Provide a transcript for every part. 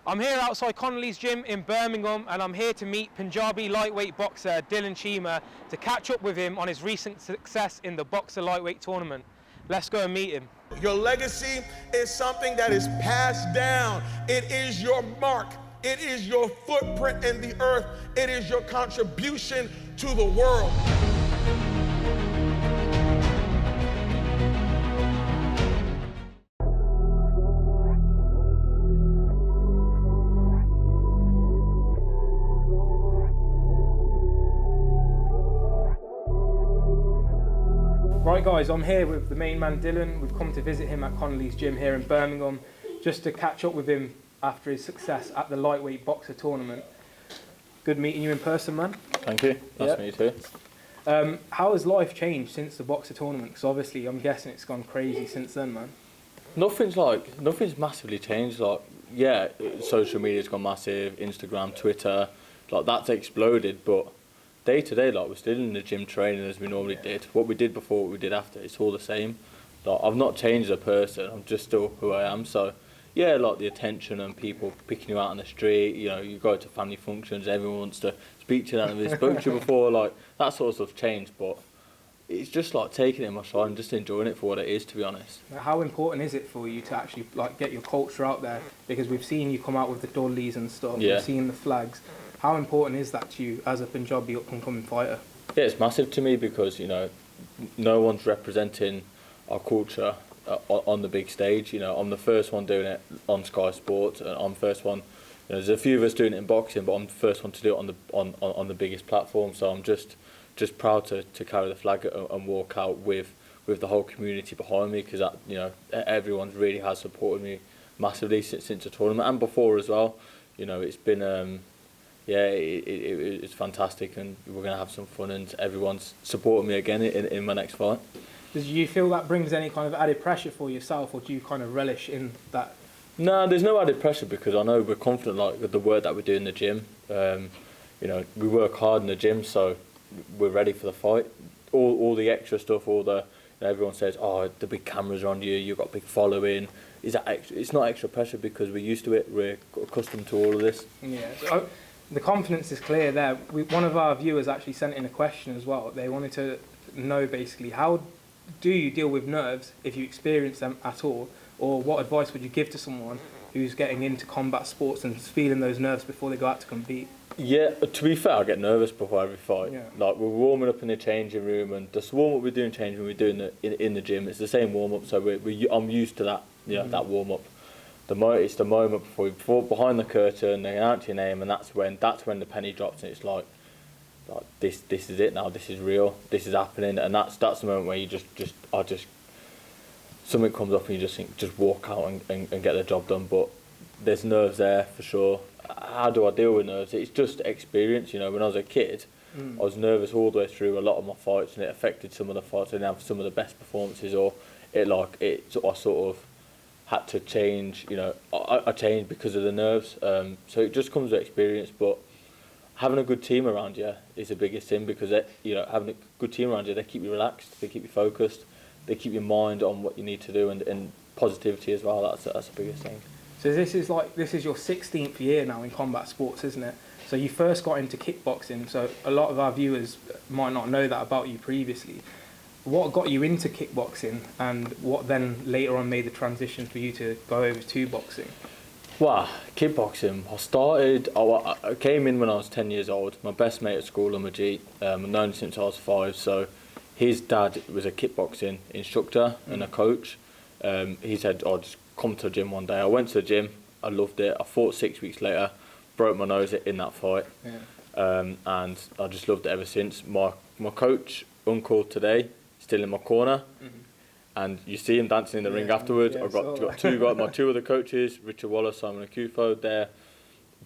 I'm here outside Connelly's gym in Birmingham, and I'm here to meet Punjabi lightweight boxer Dylan Cheema to catch up with him on his recent success in the BOXXER lightweight tournament. Let's go and meet him. Your legacy is something that is passed down. It is your mark. It is your footprint in the earth. It is your contribution to the world. Right guys, I'm here with the main man Dylan. We've come to visit him at Connelly's gym here in Birmingham just to catch up with him after his success at the lightweight BOXXER tournament. Good meeting you in person, man. Thank you. Nice to meet you too. How has life changed since the BOXXER tournament? Because obviously I'm guessing it's gone crazy since then, man. Nothing's massively changed. Like, yeah, social media's gone massive, Instagram, Twitter, like that's exploded, but day to day, like we're still in the gym training as we normally did. What we did before, what we did after, it's all the same. Like I've not changed as a person, I'm just still who I am. So yeah, like the attention and people picking you out on the street, you know, you go to family functions, everyone wants to speak to you and they've spoke to you before, like that sort of stuff changed, but it's just like taking it in my stride and just enjoying it for what it is, to be honest. How important is it for you to actually like get your culture out there? Because we've seen you come out with the dollies and stuff, Yeah. we've seen the flags. How important is that to you as a Punjabi up-and-coming fighter? Yeah, it's massive to me because, you know, no one's representing our culture on the big stage. You know, I'm the first one doing it on Sky Sports, and I'm the first one. You know, there's a few of us doing it in boxing, but I'm the first one to do it on the biggest platform. So I'm just proud to carry the flag and walk out with the whole community behind me, because that, you know, everyone really has supported me massively since the tournament and before as well. You know, it's been yeah, it's fantastic, and we're going to have some fun, and everyone's supporting me again in my next fight. Do you feel that brings any kind of added pressure for yourself, or do you kind of relish in that? No, there's no added pressure because I know we're confident, like with the work that we do in the gym. You know, we work hard in the gym, so we're ready for the fight. All the extra stuff, all the, you know, everyone says, oh, the big cameras are on you, you've got big following. Is that extra? It's not extra pressure because we're used to it. We're accustomed to all of this. Yeah. So, the confidence is clear there. One of our viewers actually sent in a question as well. They wanted to know basically, how do you deal with nerves if you experience them at all? Or what advice would you give to someone who's getting into combat sports and feeling those nerves before they go out to compete? Yeah, to be fair, I get nervous before every fight. Yeah. Like we're warming up in the changing room, and the warm up we do in changing room, we do in the gym. It's the same warm up, so I'm used to that. You know, that warm up. It's the moment before behind the curtain, they announce your name, and that's when the penny drops, and it's like this is it now. This is real. This is happening, and that's the moment where you just something comes up and you just think, just walk out and get the job done. But there's nerves there for sure. How do I deal with nerves? It's just experience. You know, when I was a kid, I was nervous all the way through a lot of my fights, and it affected some of the fights. I didn't have some of the best performances, or I sort of had to change. You know, I changed because of the nerves. So it just comes with experience. But having a good team around you is the biggest thing, because having a good team around you, they keep you relaxed, they keep you focused, they keep your mind on what you need to do, and positivity as well. That's the biggest thing. So this is your 16th year now in combat sports, isn't it? So you first got into kickboxing. So a lot of our viewers might not know that about you previously. What got you into kickboxing, and what then later on made the transition for you to go over to boxing? Well, kickboxing, I came in when I was 10 years old. My best mate at school, Amajit, I've known him since I was 5, so his dad was a kickboxing instructor and a coach. He said, oh, just come to the gym one day. I went to the gym, I loved it. I fought 6 weeks later, broke my nose in that fight. Yeah. And I just loved it ever since. My coach, uncle today, still in my corner, and you see him dancing in the ring afterwards. Yeah, I've got my two other coaches, Richard Wallace, Simon Akufo.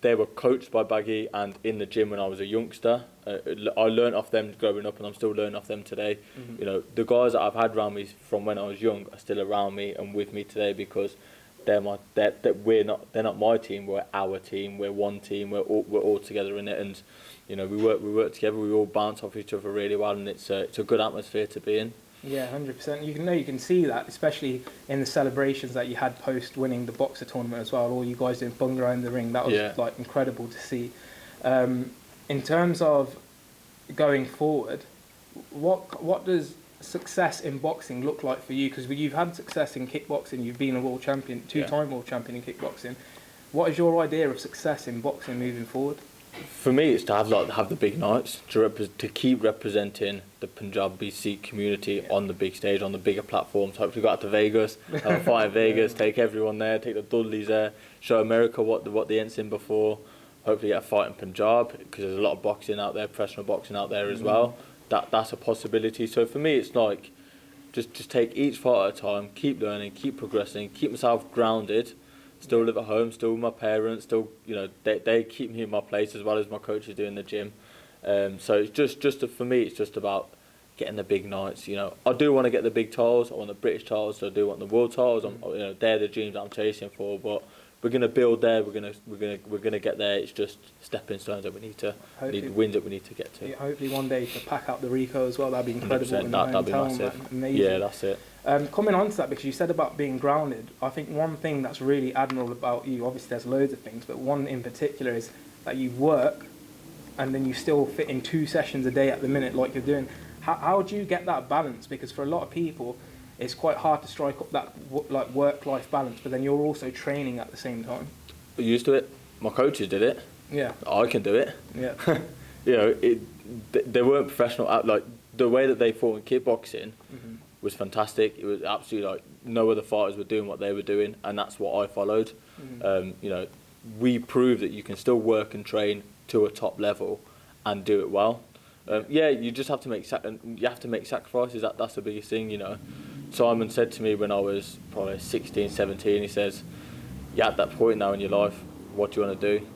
They were coached by Baggy, and in the gym when I was a youngster. I learned off them growing up, and I'm still learning off them today. You know, the guys that I've had around me from when I was young are still around me and with me today, because they're not my team. We're our team. We're one team. We're all together in it, and you know, we work together. We all bounce off each other really well, and it's a good atmosphere to be in. Yeah, 100%. You can see that, especially in the celebrations that you had post winning the BOXXER tournament as well. All you guys doing bung around the ring. That was like incredible to see. In terms of going forward, what does success in boxing look like for you? Because you've had success in kickboxing. You've been a world champion, two-time world champion in kickboxing. What is your idea of success in boxing moving forward? For me, it's to have the big nights, to keep representing the Punjabi Sikh community on the big stage, on the bigger platforms. Hopefully go out to Vegas, have a fight in Vegas, take everyone there, take the Dudleys there, show America what they ain't seen before. Hopefully get a fight in Punjab, because there's a lot of boxing out there, professional boxing out there as well. That's a possibility. So for me, it's like just take each fight at a time, keep learning, keep progressing, keep myself grounded. Still live at home, still with my parents, still, you know, they keep me in my place as well as my coaches do in the gym. So it's for me, it's just about getting the big nights. You know, I do want to get the big titles. I want the British titles. I do want the world titles. You know, they're the dreams I'm chasing for. But we're gonna build there. We're gonna get there. It's just stepping stones that we need wins that we need to get to. Yeah, hopefully one day to pack out the Rico as well. That'd be incredible. That'd be massive. Amazing. Yeah, that's it. Coming on to that, because you said about being grounded, I think one thing that's really admirable about you, obviously there's loads of things, but one in particular is that you work and then you still fit in 2 sessions a day at the minute like you're doing. How do you get that balance? Because for a lot of people, it's quite hard to strike up that like work-life balance, but then you're also training at the same time. I'm used to it. My coaches did it. Yeah. I can do it. Yeah. You know, they weren't professional. Like the way that they fought in kickboxing was fantastic. It was absolutely like no other fighters were doing what they were doing, and that's what I followed. You know, we proved that you can still work and train to a top level and do it well. Yeah, you just have to make sacrifices. That's the biggest thing, you know. Simon said to me when I was probably 16, 17, he says, "You're at that point now in your life. What do you want to do?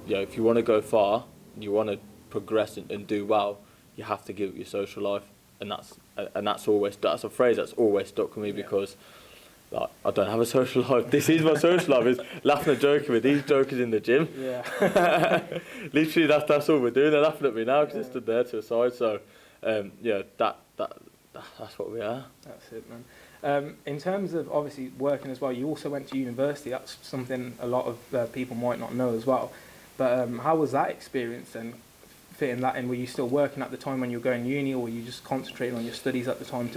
You know, if you want to go far, you want to progress and do well, you have to give it your social life." And that's a phrase that's always stuck with me, because like, I don't have a social life. This is my social life, is laughing and joking with these jokers in the gym. Yeah. Literally, that's all we're doing. They're laughing at me now because I stood there to the side. So, yeah, that's what we are. That's it, man. In terms of obviously working as well, you also went to university. That's something a lot of people might not know as well. But how was that experience then, fitting that in? Were you still working at the time when you were going to uni, or were you just concentrating on your studies at the time?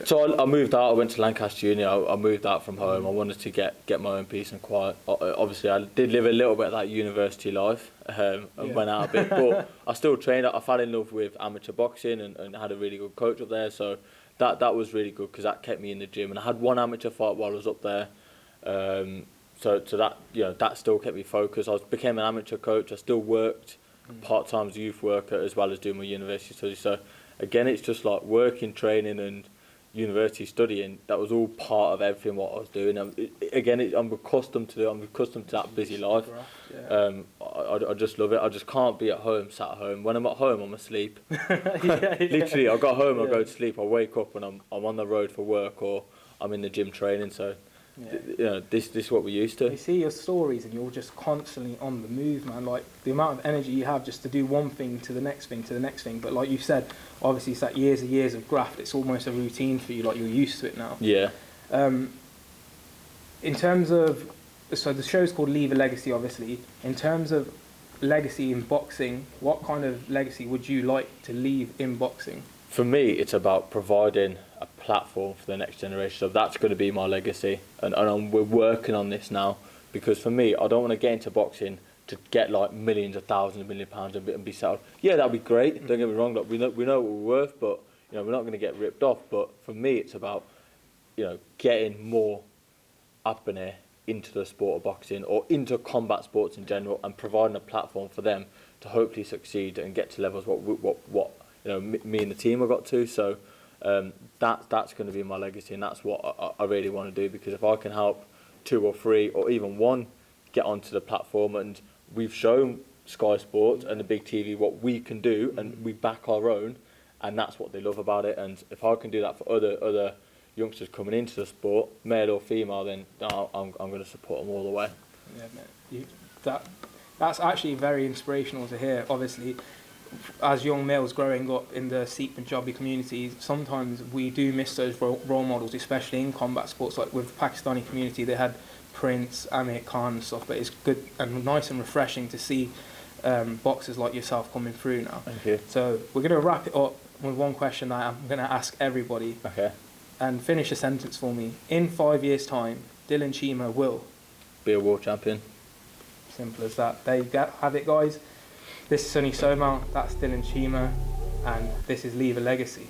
So I moved out. I went to Lancaster Uni. I moved out from home. I wanted to get my own peace and quiet. Obviously, I did live a little bit of that university life and went out a bit, but I still trained. I fell in love with amateur boxing and had a really good coach up there. So that was really good, because that kept me in the gym. And I had one amateur fight while I was up there. So that, you know, that still kept me focused. I became an amateur coach. I still worked part-time as a youth worker as well as doing my university studies. So again, it's just like working, training and university studying. That was all part of everything what I was doing. I'm accustomed to that busy life. I just love it. I just can't be at home, sat at home. When I'm at home, I'm asleep. Literally, I got home, I go to sleep. I wake up and I'm on the road for work, or I'm in the gym training. So you know, this is what we're used to. You see your stories and you're just constantly on the move, man. Like the amount of energy you have just to do one thing to the next thing to the next thing. But like you said, obviously it's like years and years of graft. It's almost a routine for you. Like you're used to it now. Yeah. In terms of, so the show's called Leave a Legacy, obviously. In terms of legacy in boxing, what kind of legacy would you like to leave in boxing? For me, it's about providing a platform for the next generation. So that's going to be my legacy. And we're working on this now, because for me, I don't want to get into boxing to get like millions or thousands of £1 million and be settled. Yeah, that'd be great. Don't get me wrong. Like, we know what we're worth, but you know, we're not going to get ripped off. But for me, it's about, you know, getting more up in here into the sport of boxing, or into combat sports in general, and providing a platform for them to hopefully succeed and get to levels what you know, me and the team have got to. So that's going to be my legacy, and that's what I really want to do, because if I can help 2 or 3 or even 1 get onto the platform, and we've shown Sky Sports and the big TV what we can do, and we back our own, and that's what they love about it. And if I can do that for other youngsters coming into the sport, male or female, then I'm going to support them all the way. Yeah, mate. That's actually very inspirational to hear. Obviously, as young males growing up in the Sikh Punjabi community, sometimes we do miss those role models, especially in combat sports. Like with the Pakistani community, they had Prince, Amir Khan and stuff, but it's good and nice and refreshing to see boxers like yourself coming through now. Thank you. So we're going to wrap it up with one question that I'm going to ask everybody. Okay. And finish a sentence for me. In 5 years' time, Dylan Cheema will Be a world champion. Simple as that. There you have it, guys. This is Sonny Soma, that's Dylan Cheema, and this is Leave a Legacy.